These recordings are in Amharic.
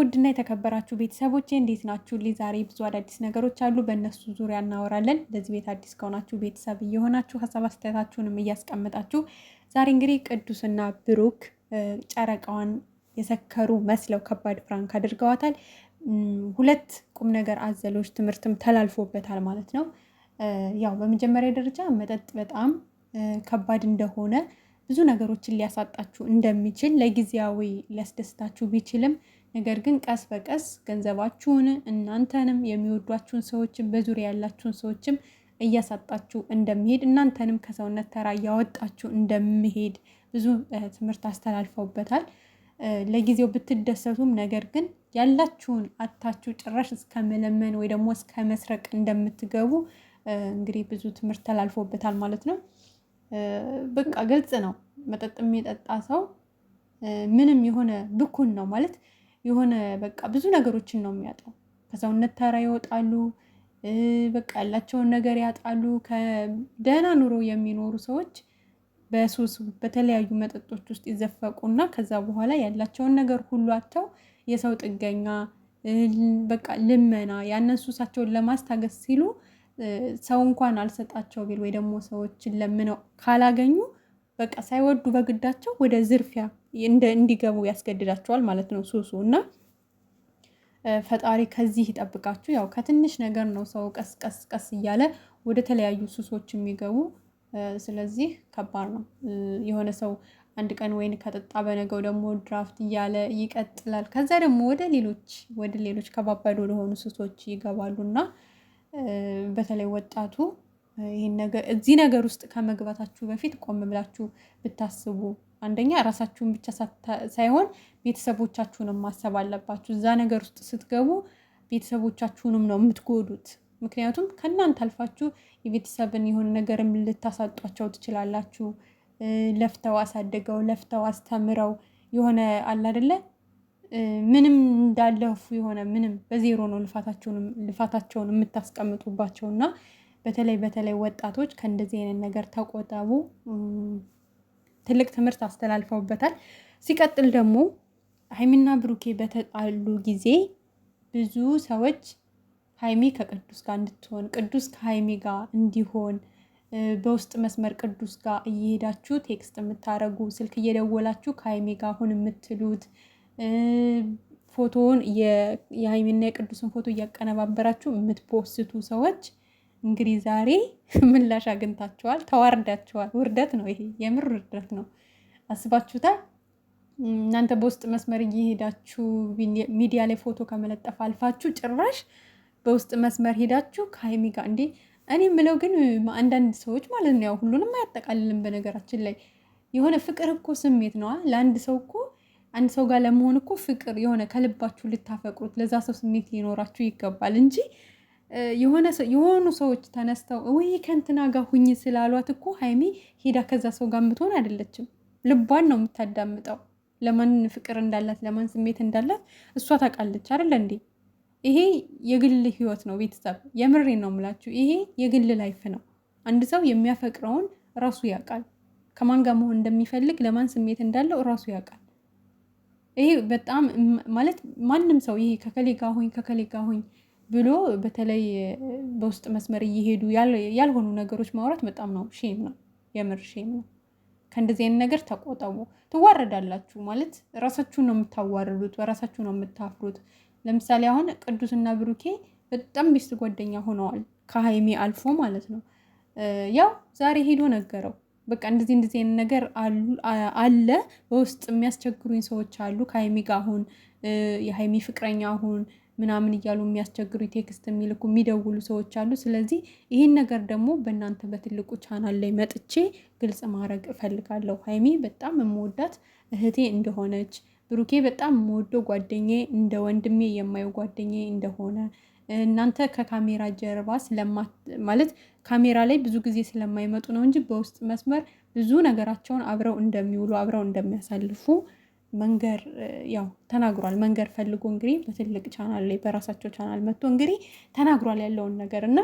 ውድና የተከበራችሁ ቤተሰቦቼ እንዴት ናችሁ? ዛሬ ብዙ አዳዲስ ነገሮች አሉ፣ በእነሱ ዙሪያ እናወራለን። ለዚህ ቤት አዲስ ከሆናችሁ ቤተሰብ እየሆናችሁ ሀሳብ አስተያየታችሁንም እያስቀመጣችሁ ዛሬ እንግዲህ ቅዱስና ብሩክ ጨረቃዋን የሰከሩ መስለው ከባድ ፍራንክ አድርገዋታል። ሁለት ቁም ነገር አዘሎች ትምህርትም ተላልፎበታል ማለት ነው። ያው በመጀመሪያ ደረጃ መጠጥ በጣም ከባድ እንደሆነ ብዙ ነገሮችን ሊያሳጣችሁ እንደሚችል ለጊዜያዊ ሊያስደስታችሁ ቢችልም ነገር ግን ቀስ በቀስ ገንዘባችሁን እናንተንም የሚወዷችሁን ሰዎችም በዙሪያ ያላችሁን ሰዎችም እያሳጣችሁ እንደሚሄድ እናንተንም ከሰውነት ተራ እያወጣችሁ እንደሚሄድ ብዙ ትምህርት አስተላልፈውበታል። ለጊዜው ብትደሰቱም ነገር ግን ያላችሁን አታችሁ ጭራሽ እስከ መለመን ወይ ደግሞ እስከ መስረቅ እንደምትገቡ እንግዲህ ብዙ ትምህርት ተላልፎበታል ማለት ነው። በቃ ግልጽ ነው። መጠጥ የሚጠጣ ሰው ምንም የሆነ ብኩን ነው ማለት የሆነ በቃ ብዙ ነገሮችን ነው የሚያጣው። ከሰውነት ተራ ይወጣሉ። በቃ ያላቸውን ነገር ያጣሉ። ከደህና ኑሮ የሚኖሩ ሰዎች በሱስ በተለያዩ መጠጦች ውስጥ ይዘፈቁና ከዛ በኋላ ያላቸውን ነገር ሁሉ አጥተው የሰው ጥገኛ በቃ ልመና ያንን ሱሳቸውን ለማስታገስ ሲሉ ሰው እንኳን አልሰጣቸው ቢል ወይ ደግሞ ሰዎችን ለምነው ካላገኙ በቃ ሳይወዱ በግዳቸው ወደ ዝርፊያ እንዲገቡ ያስገድዳቸዋል ማለት ነው ሱሱ። እና ፈጣሪ ከዚህ ይጠብቃችሁ። ያው ከትንሽ ነገር ነው ሰው ቀስ ቀስ ቀስ እያለ ወደ ተለያዩ ሱሶች የሚገቡ። ስለዚህ ከባድ ነው። የሆነ ሰው አንድ ቀን ወይን ከጠጣ በነገው ደግሞ ድራፍት እያለ ይቀጥላል። ከዛ ደግሞ ወደ ሌሎች ከባባድ ወደሆኑ ሱሶች ይገባሉና በተለይ ወጣቱ ይሄን ነገር እዚህ ነገር ውስጥ ከመግባታችሁ በፊት ቆም ብላችሁ ብታስቡ፣ አንደኛ ራሳችሁን ብቻ ሳይሆን ቤተሰቦቻችሁንም ማሰብ አለባችሁ። እዛ ነገር ውስጥ ስትገቡ ቤተሰቦቻችሁንም ነው የምትጎዱት። ምክንያቱም ከእናንተ አልፋችሁ የቤተሰብን የሆነ ነገርም ልታሳጧቸው ትችላላችሁ። ለፍተው አሳድገው ለፍተው አስተምረው የሆነ አለ አይደለ ምንም እንዳለፉ የሆነ ምንም በዜሮ ነው ልፋታቸውን የምታስቀምጡባቸው። እና በተለይ ወጣቶች ከእንደዚህ አይነት ነገር ተቆጠቡ። ትልቅ ትምህርት አስተላልፈውበታል። ሲቀጥል ደግሞ ሀይሚና ብሩኬ በተጣሉ ጊዜ ብዙ ሰዎች ሀይሚ ከቅዱስ ጋር እንድትሆን ቅዱስ ከሀይሚ ጋር እንዲሆን በውስጥ መስመር ቅዱስ ጋር እየሄዳችሁ ቴክስት የምታረጉ ስልክ እየደወላችሁ ከሀይሚ ጋር አሁን የምትሉት ፎቶውን የሀይሚና የቅዱስን ፎቶ እያቀነባበራችሁ የምትፖስቱ ሰዎች እንግዲህ ዛሬ ምላሽ አግኝታችኋል፣ ተዋርዳችኋል። ውርደት ነው ይሄ፣ የምር ውርደት ነው። አስባችሁታል? እናንተ በውስጥ መስመር እየሄዳችሁ ሚዲያ ላይ ፎቶ ከመለጠፍ አልፋችሁ ጭራሽ በውስጥ መስመር ሄዳችሁ ከሀይሚ ጋር እንዴ! እኔ የምለው ግን አንዳንድ ሰዎች ማለት ነው፣ ያው ሁሉንም አያጠቃልልም። በነገራችን ላይ የሆነ ፍቅር እኮ ስሜት ነዋ። ለአንድ ሰው እኮ አንድ ሰው ጋር ለመሆን እኮ ፍቅር የሆነ ከልባችሁ ልታፈቅሩት ለዛ ሰው ስሜት ሊኖራችሁ ይገባል እንጂ የሆኑ ሰዎች ተነስተው ወይ ከእንትና ጋር ሁኝ ስላሏት እኮ ሀይሚ ሄዳ ከዛ ሰው ጋር የምትሆን አይደለችም። ልቧን ነው የምታዳምጠው። ለማን ፍቅር እንዳላት ለማን ስሜት እንዳላት እሷ ታውቃለች አይደለ እንዴ? ይሄ የግል ህይወት ነው ቤተሰብ፣ የምሬን ነው የምላችሁ። ይሄ የግል ላይፍ ነው። አንድ ሰው የሚያፈቅረውን ራሱ ያውቃል። ከማን ጋር መሆን እንደሚፈልግ ለማን ስሜት እንዳለው ራሱ ያውቃል። ይሄ በጣም ማለት ማንም ሰው ይሄ ከከሌ ጋር ሁኝ ብሎ በተለይ በውስጥ መስመር እየሄዱ ያልሆኑ ነገሮች ማውራት በጣም ነው ሼም ነው፣ የምር ሼም ነው። ከእንደዚህ አይነት ነገር ተቆጠቡ። ትዋረዳላችሁ ማለት ራሳችሁን ነው የምታዋርዱት፣ በራሳችሁ ነው የምታፍሩት። ለምሳሌ አሁን ቅዱስና ብሩኬ በጣም ቤስት ጓደኛ ሆነዋል፣ ከሀይሚ አልፎ ማለት ነው። ያው ዛሬ ሄዶ ነገረው በቃ እንደዚህ አይነት ነገር አለ፣ በውስጥ የሚያስቸግሩኝ ሰዎች አሉ፣ ከሀይሚ ጋር አሁን የሀይሚ ፍቅረኛ አሁን ምናምን እያሉ የሚያስቸግሩ ቴክስት የሚልኩ የሚደውሉ ሰዎች አሉ። ስለዚህ ይህን ነገር ደግሞ በእናንተ በትልቁ ቻናል ላይ መጥቼ ግልጽ ማድረግ እፈልጋለሁ። ሀይሚ በጣም የምወዳት እህቴ እንደሆነች፣ ብሩኬ በጣም የምወደው ጓደኛዬ እንደ ወንድሜ የማየው ጓደኛዬ እንደሆነ፣ እናንተ ከካሜራ ጀርባ ማለት ካሜራ ላይ ብዙ ጊዜ ስለማይመጡ ነው እንጂ በውስጥ መስመር ብዙ ነገራቸውን አብረው እንደሚውሉ አብረው እንደሚያሳልፉ መንገር ያው ተናግሯል። መንገር ፈልጎ እንግዲህ በትልቅ ቻናል ላይ በራሳቸው ቻናል መጥቶ እንግዲህ ተናግሯል ያለውን ነገር እና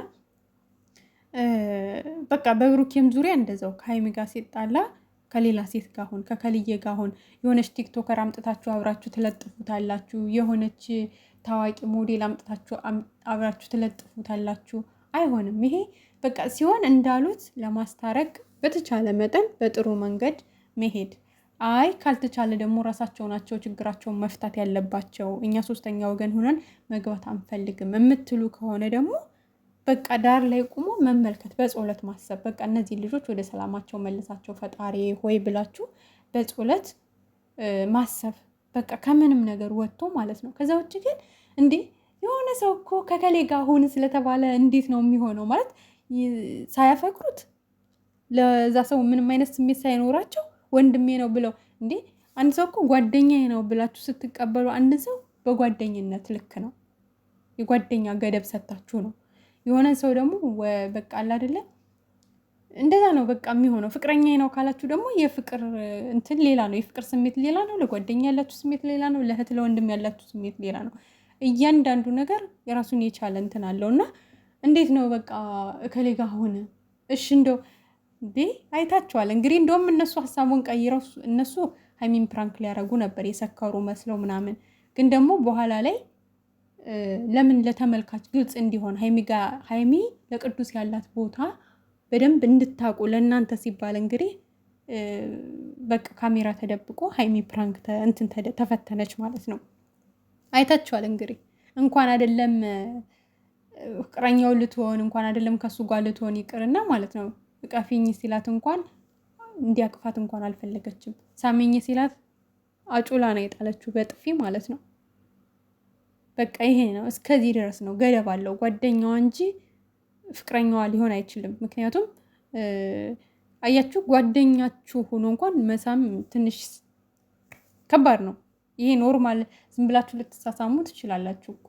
በቃ በብሩኬም ዙሪያ እንደዛው ከሀይሚ ጋር ሲጣላ ከሌላ ሴት ጋር አሁን ከከልዬ ጋር አሁን የሆነች ቲክቶከር አምጥታችሁ አብራችሁ ትለጥፉታላችሁ። የሆነች ታዋቂ ሞዴል አምጥታችሁ አብራችሁ ትለጥፉታላችሁ። አይሆንም። ይሄ በቃ ሲሆን እንዳሉት ለማስታረቅ በተቻለ መጠን በጥሩ መንገድ መሄድ። አይ ካልተቻለ ደግሞ ራሳቸው ናቸው ችግራቸውን መፍታት ያለባቸው። እኛ ሶስተኛ ወገን ሆነን መግባት አንፈልግም የምትሉ ከሆነ ደግሞ በቃ ዳር ላይ ቁሞ መመልከት፣ በጸሎት ማሰብ። በቃ እነዚህ ልጆች ወደ ሰላማቸው መልሳቸው ፈጣሪ ሆይ ብላችሁ በጸሎት ማሰብ። በቃ ከምንም ነገር ወጥቶ ማለት ነው። ከዛ ውጭ ግን እንዴ የሆነ ሰው እኮ ከከሌ ጋር ሁን ስለተባለ እንዴት ነው የሚሆነው? ማለት ሳያፈቅሩት ለዛ ሰው ምንም አይነት ስሜት ሳይኖራቸው ወንድሜ ነው ብለው እንዴ አንድ ሰው እኮ ጓደኛዬ ነው ብላችሁ ስትቀበሉ አንድ ሰው በጓደኝነት ልክ ነው። የጓደኛ ገደብ ሰታችሁ ነው። የሆነ ሰው ደግሞ በቃ አለ አይደለ እንደዛ ነው በቃ የሚሆነው። ፍቅረኛዬ ነው ካላችሁ ደግሞ የፍቅር እንትን ሌላ ነው። የፍቅር ስሜት ሌላ ነው። ለጓደኛ ያላችሁ ስሜት ሌላ ነው። ለእህት ለወንድም ያላችሁ ስሜት ሌላ ነው። እያንዳንዱ ነገር የራሱን የቻለ እንትን አለው እና እንዴት ነው በቃ እከሌ ጋር ሆነ እሺ እንደው አይታችኋል እንግዲህ እንደውም እነሱ ሀሳቡን ቀይረው እነሱ ሀይሚን ፕራንክ ሊያደርጉ ነበር የሰከሩ መስለው ምናምን። ግን ደግሞ በኋላ ላይ ለምን ለተመልካች ግልጽ እንዲሆን ሀይሚ ለቅዱስ ያላት ቦታ በደንብ እንድታውቁ ለእናንተ ሲባል እንግዲህ በቃ ካሜራ ተደብቆ ሀይሚ ፕራንክ ተፈተነች ማለት ነው። አይታችኋል እንግዲህ እንኳን አይደለም ፍቅረኛው ልትሆን እንኳን አይደለም ከሱ ጋር ልትሆን ይቅርና ማለት ነው እቀፊኝ ሲላት እንኳን እንዲያቅፋት እንኳን አልፈለገችም። ሳሚኝ ሲላት አጩላ ነው የጣለችው በጥፊ ማለት ነው። በቃ ይሄ ነው፣ እስከዚህ ድረስ ነው። ገደብ አለው። ጓደኛዋ እንጂ ፍቅረኛዋ ሊሆን አይችልም። ምክንያቱም አያችሁ ጓደኛችሁ ሆኖ እንኳን መሳም ትንሽ ከባድ ነው። ይሄ ኖርማል ዝም ብላችሁ ልትሳሳሙ ትችላላችሁ እኮ።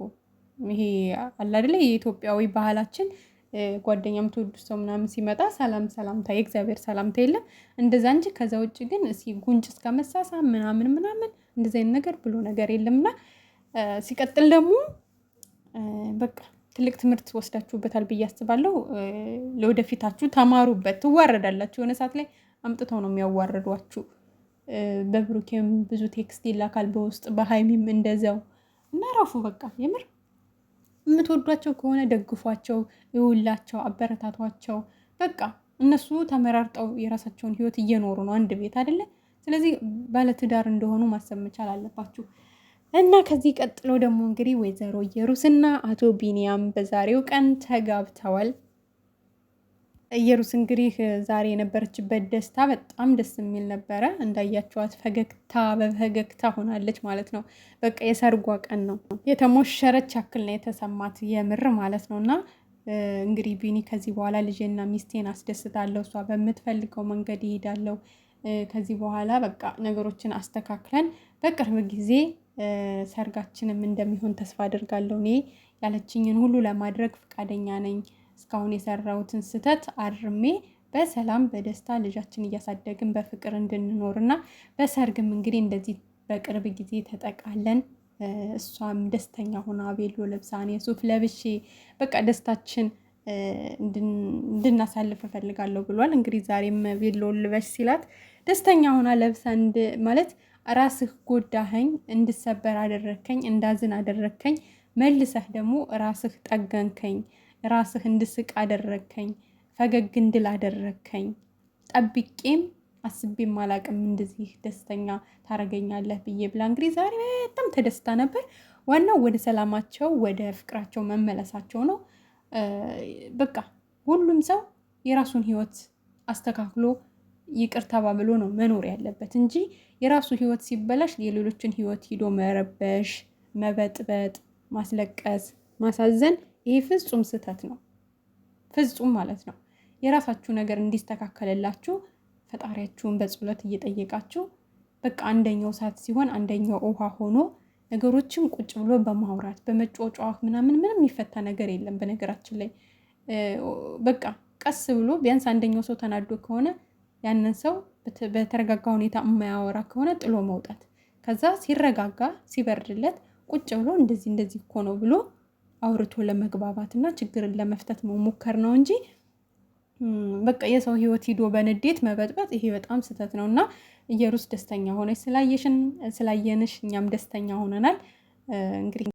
ይሄ አለ አይደለ የኢትዮጵያዊ ባህላችን ጓደኛ የምትወዱ ሰው ምናምን ሲመጣ ሰላምታ የእግዚአብሔር ሰላምታ የለም እንደዛ እንጂ ከዛ ውጭ ግን ጉንጭ እስከ መሳሳም ምናምን እንደዛ አይነት ነገር ብሎ ነገር የለምና ሲቀጥል ደግሞ በቃ ትልቅ ትምህርት ወስዳችሁበታል ብዬ አስባለሁ። ለወደፊታችሁ ተማሩበት። ትዋረዳላችሁ። የሆነ ሰዓት ላይ አምጥተው ነው የሚያዋርዷችሁ። በብሩኬም ብዙ ቴክስት ይላካል በውስጥ በሀይሚም እንደዛው እና ራፉ በቃ የምር የምትወዷቸው ከሆነ ደግፏቸው፣ ይውላቸው፣ አበረታቷቸው። በቃ እነሱ ተመራርጠው የራሳቸውን ህይወት እየኖሩ ነው አንድ ቤት አይደለ? ስለዚህ ባለትዳር እንደሆኑ ማሰብ መቻል አለባችሁ። እና ከዚህ ቀጥሎ ደግሞ እንግዲህ ወይዘሮ ኢየሩስና አቶ ቢኒያም በዛሬው ቀን ተጋብተዋል። ኢየሩስ እንግዲህ ዛሬ የነበረችበት ደስታ በጣም ደስ የሚል ነበረ። እንዳያቸዋት በፈገግታ ሆናለች ማለት ነው። በቃ የሰርጓ ቀን ነው። የተሞሸረች ያክል ነው የተሰማት የምር ማለት ነው። እና እንግዲህ ቢኒ ከዚህ በኋላ ልጄና ሚስቴን አስደስታለሁ፣ እሷ በምትፈልገው መንገድ ይሄዳለሁ። ከዚህ በኋላ በቃ ነገሮችን አስተካክለን በቅርብ ጊዜ ሰርጋችንም እንደሚሆን ተስፋ አድርጋለሁ። እኔ ያለችኝን ሁሉ ለማድረግ ፈቃደኛ ነኝ። እስካሁን የሰራሁትን ስህተት አርሜ በሰላም በደስታ ልጃችን እያሳደግን በፍቅር እንድንኖርና በሰርግም እንግዲህ እንደዚህ በቅርብ ጊዜ ተጠቃለን እሷም ደስተኛ ሆና ቤሎ ለብሳ እኔ ሱፍ ለብሼ በቃ ደስታችን እንድናሳልፍ እፈልጋለሁ ብሏል። እንግዲህ ዛሬም ቤሎ ልበሽ ሲላት ደስተኛ ሆና ለብሳ ማለት ራስህ ጎዳኸኝ፣ እንድሰበር አደረከኝ፣ እንዳዝን አደረከኝ፣ መልሰህ ደግሞ ራስህ ጠገንከኝ፣ ራስህ እንድስቅ አደረከኝ፣ ፈገግ እንድል አደረከኝ፣ ጠብቄም አስቤም አላቅም እንደዚህ ደስተኛ ታረገኛለህ ብዬ ብላ እንግዲህ ዛሬ በጣም ተደስታ ነበር። ዋናው ወደ ሰላማቸው ወደ ፍቅራቸው መመለሳቸው ነው። በቃ ሁሉም ሰው የራሱን ህይወት አስተካክሎ ይቅር ተባብሎ ነው መኖር ያለበት እንጂ የራሱ ህይወት ሲበላሽ የሌሎችን ህይወት ሂዶ መረበሽ፣ መበጥበጥ፣ ማስለቀስ፣ ማሳዘን ይሄ ፍጹም ስህተት ነው። ፍጹም ማለት ነው። የራሳችሁ ነገር እንዲስተካከልላችሁ ፈጣሪያችሁን በጸሎት እየጠየቃችሁ በቃ አንደኛው እሳት ሲሆን አንደኛው ውሃ ሆኖ ነገሮችን ቁጭ ብሎ በማውራት በመጫወጫው ምንም የሚፈታ ነገር የለም። በነገራችን ላይ በቃ ቀስ ብሎ ቢያንስ አንደኛው ሰው ተናዶ ከሆነ ያንን ሰው በተረጋጋ ሁኔታ የማያወራ ከሆነ ጥሎ መውጣት፣ ከዛ ሲረጋጋ ሲበርድለት ቁጭ ብሎ እንደዚህ እኮ ነው ብሎ አውርቶ ለመግባባት እና ችግርን ለመፍታት መሞከር ነው እንጂ በቃ የሰው ህይወት ሂዶ በንዴት መበጥበጥ ይሄ በጣም ስህተት ነው እና ኢየሩስ ደስተኛ ሆነች ስላየንሽ እኛም ደስተኛ ሆነናል እንግዲህ